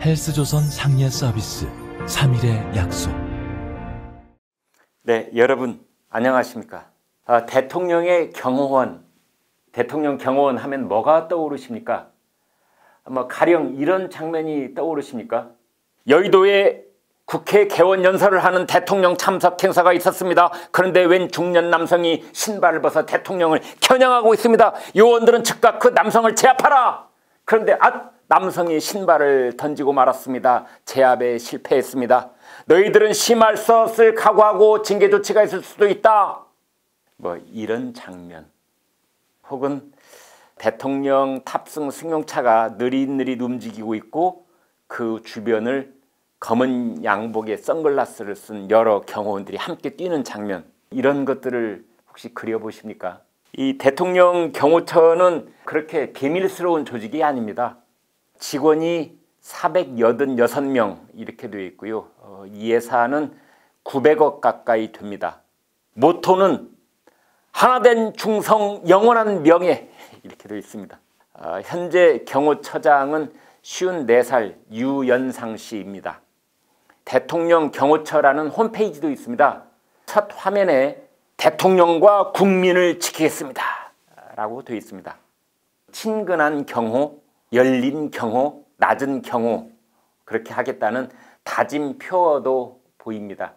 헬스조선 상예 서비스 3일의 약속. 네, 여러분 안녕하십니까? 대통령의 경호원, 대통령 경호원 하면 뭐가 떠오르십니까? 가령 이런 장면이 떠오르십니까? 여의도에 국회 개원 연설을 하는 대통령 참석 행사가 있었습니다. 그런데 웬 중년 남성이 신발을 벗어 대통령을 겨냥하고 있습니다. 요원들은 즉각 그 남성을 제압하라! 그런데 남성이 신발을 던지고 말았습니다. 제압에 실패했습니다. 너희들은 심할 것을 각오하고 징계 조치가 있을 수도 있다. 이런 장면. 혹은 대통령 탑승 승용차가 느릿느릿 움직이고 있고 그 주변을 검은 양복에 선글라스를 쓴 여러 경호원들이 함께 뛰는 장면. 이런 것들을 혹시 그려보십니까? 이 대통령 경호처는 그렇게 비밀스러운 조직이 아닙니다. 직원이 486명 이렇게 되어 있고요. 이 예산은 900억 가까이 됩니다. 모토는 하나된 충성 영원한 명예 이렇게 되어 있습니다. 현재 경호처장은 54살 유연상 씨입니다. 대통령 경호처라는 홈페이지도 있습니다. 첫 화면에 대통령과 국민을 지키겠습니다 라고 되어 있습니다. 친근한 경호, 열린 경호, 낮은 경호 그렇게 하겠다는 다짐 표어도 보입니다.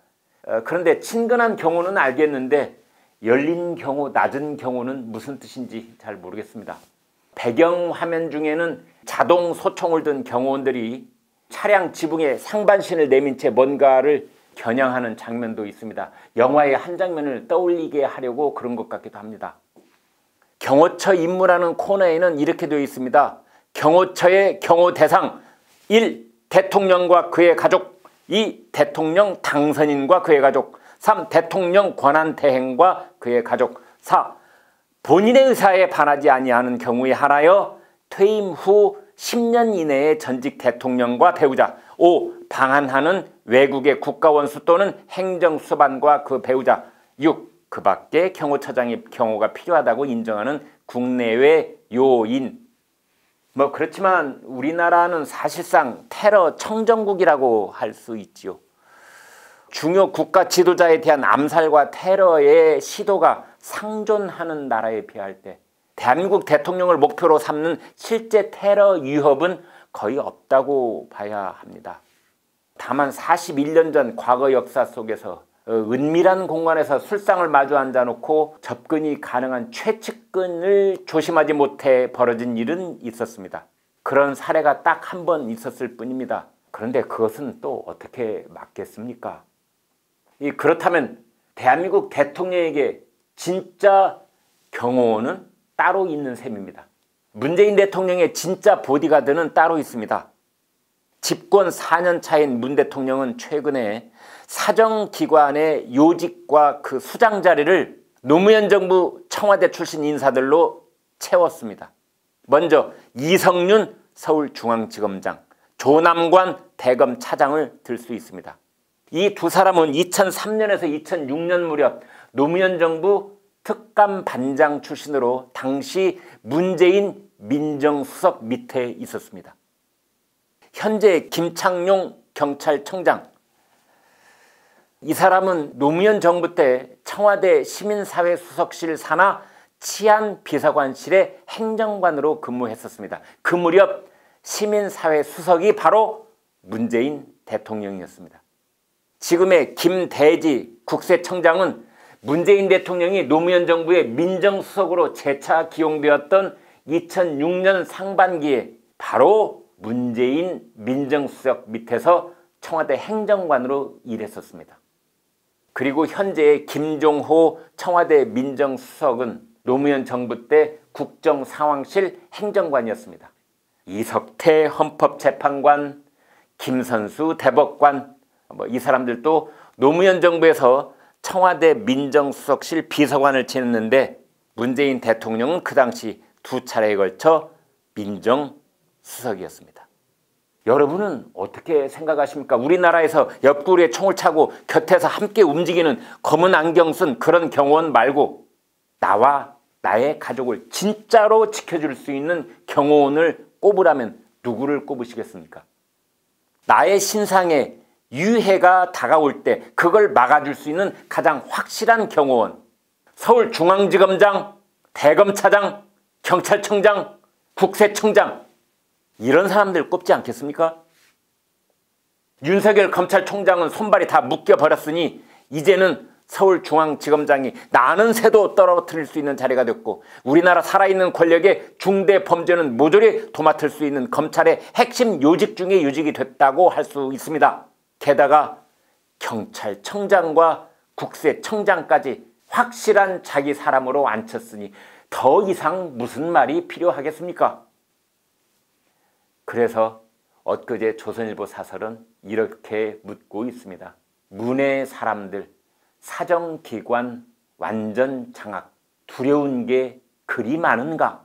그런데 친근한 경호는 알겠는데 열린 경호, 낮은 경호는 무슨 뜻인지 잘 모르겠습니다. 배경 화면 중에는 자동 소총을 든 경호원들이 차량 지붕에 상반신을 내민 채 뭔가를 겨냥하는 장면도 있습니다. 영화의 한 장면을 떠올리게 하려고 그런 것 같기도 합니다. 경호처 임무라는 코너에는 이렇게 되어 있습니다. 경호처의 경호 대상 1. 대통령과 그의 가족 2. 대통령 당선인과 그의 가족 3. 대통령 권한대행과 그의 가족 4. 본인의 의사에 반하지 아니하는 경우에 한하여 퇴임 후 10년 이내의 전직 대통령과 배우자 5. 방한하는 외국의 국가원수 또는 행정수반과 그 배우자 6. 그 밖에 경호처장의 경호가 필요하다고 인정하는 국내외 요인. 그렇지만 우리나라는 사실상 테러 청정국이라고 할 수 있지요. 중요 국가 지도자에 대한 암살과 테러의 시도가 상존하는 나라에 비할 때 대한민국 대통령을 목표로 삼는 실제 테러 위협은 거의 없다고 봐야 합니다. 다만 41년 전 과거 역사 속에서 은밀한 공간에서 술상을 마주 앉아놓고 접근이 가능한 최측근을 조심하지 못해 벌어진 일은 있었습니다. 그런 사례가 딱 한 번 있었을 뿐입니다. 그런데 그것은 또 어떻게 막겠습니까? 그렇다면 대한민국 대통령에게 진짜 경호원은 따로 있는 셈입니다. 문재인 대통령의 진짜 보디가드는 따로 있습니다. 집권 4년 차인 문 대통령은 최근에 사정기관의 요직과 그 수장 자리를 노무현 정부 청와대 출신 인사들로 채웠습니다. 먼저 이성윤 서울중앙지검장, 조남관 대검 차장을 들 수 있습니다. 이 두 사람은 2003년에서 2006년 무렵 노무현 정부 특감 반장 출신으로 당시 문재인 민정수석 밑에 있었습니다. 현재 김창룡 경찰청장, 이 사람은 노무현 정부 때 청와대 시민사회수석실 산하 치안비서관실의 행정관으로 근무했었습니다. 그 무렵 시민사회수석이 바로 문재인 대통령이었습니다. 지금의 김대지 국세청장은 문재인 대통령이 노무현 정부의 민정수석으로 재차 기용되었던 2006년 상반기에 바로 문재인 민정수석 밑에서 청와대 행정관으로 일했었습니다. 그리고 현재의 김종호 청와대 민정수석은 노무현 정부 때 국정상황실 행정관이었습니다. 이석태 헌법재판관, 김선수 대법관, 이 사람들도 노무현 정부에서 청와대 민정수석실 비서관을 지냈는데 문재인 대통령은 그 당시 두 차례에 걸쳐 민정수석이었습니다. 여러분은 어떻게 생각하십니까? 우리나라에서 옆구리에 총을 차고 곁에서 함께 움직이는 검은 안경 쓴 그런 경호원 말고 나와 나의 가족을 진짜로 지켜줄 수 있는 경호원을 꼽으라면 누구를 꼽으시겠습니까? 나의 신상에 유해가 다가올 때 그걸 막아줄 수 있는 가장 확실한 경호원, 서울중앙지검장, 대검차장, 경찰청장, 국세청장, 이런 사람들 꼽지 않겠습니까? 윤석열 검찰총장은 손발이 다 묶여버렸으니 이제는 서울중앙지검장이 나는 새도 떨어뜨릴 수 있는 자리가 됐고, 우리나라 살아있는 권력의 중대 범죄는 모조리 도맡을 수 있는 검찰의 핵심 요직 중에 요직이 됐다고 할 수 있습니다. 게다가 경찰청장과 국세청장까지 확실한 자기 사람으로 앉혔으니 더 이상 무슨 말이 필요하겠습니까? 그래서 엊그제 조선일보 사설은 이렇게 묻고 있습니다. 문의 사람들, 사정기관 완전 장악, 두려운 게 그리 많은가?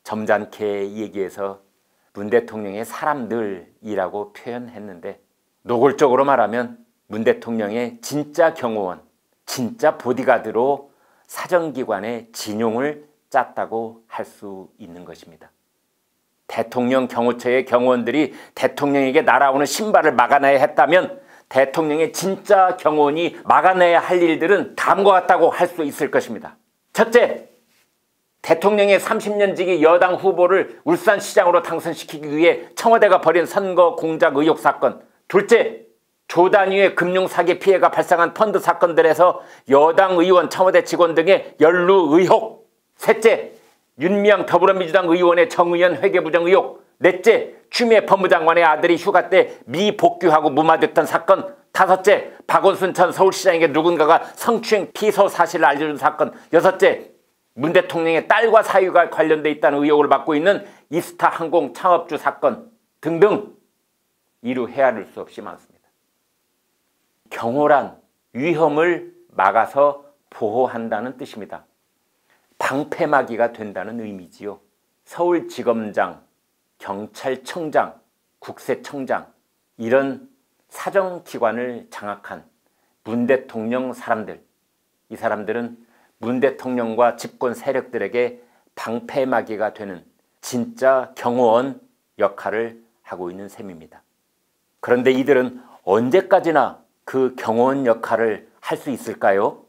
점잖게 얘기해서 문 대통령의 사람들이라고 표현했는데, 노골적으로 말하면 문 대통령의 진짜 경호원, 진짜 보디가드로 사정기관의 진용을 짰다고 할 수 있는 것입니다. 대통령 경호처의 경호원들이 대통령에게 날아오는 신발을 막아내야 했다면 대통령의 진짜 경호원이 막아내야 할 일들은 다음과 같다고 할 수 있을 것입니다. 첫째, 대통령의 30년 지기 여당 후보를 울산시장으로 당선시키기 위해 청와대가 벌인 선거 공작 의혹 사건. 둘째, 조 단위의 금융사기 피해가 발생한 펀드 사건들에서 여당 의원, 청와대 직원 등의 연루 의혹. 셋째, 윤미향 더불어민주당 의원의 정의연 회계부정 의혹. 넷째, 추미애 법무장관의 아들이 휴가 때 미복귀하고 무마됐던 사건. 다섯째, 박원순 전 서울시장에게 누군가가 성추행 피소 사실을 알려준 사건. 여섯째, 문 대통령의 딸과 사유가 관련돼 있다는 의혹을 받고 있는 이스타 항공 창업주 사건 등등 이루 헤아릴 수 없이 많습니다. 경호란 위험을 막아서 보호한다는 뜻입니다. 방패막이가 된다는 의미지요. 서울지검장, 경찰청장, 국세청장, 이런 사정기관을 장악한 문 대통령 사람들, 이 사람들은 문 대통령과 집권 세력들에게 방패막이가 되는 진짜 경호원 역할을 하고 있는 셈입니다. 그런데 이들은 언제까지나 그 경호원 역할을 할 수 있을까요?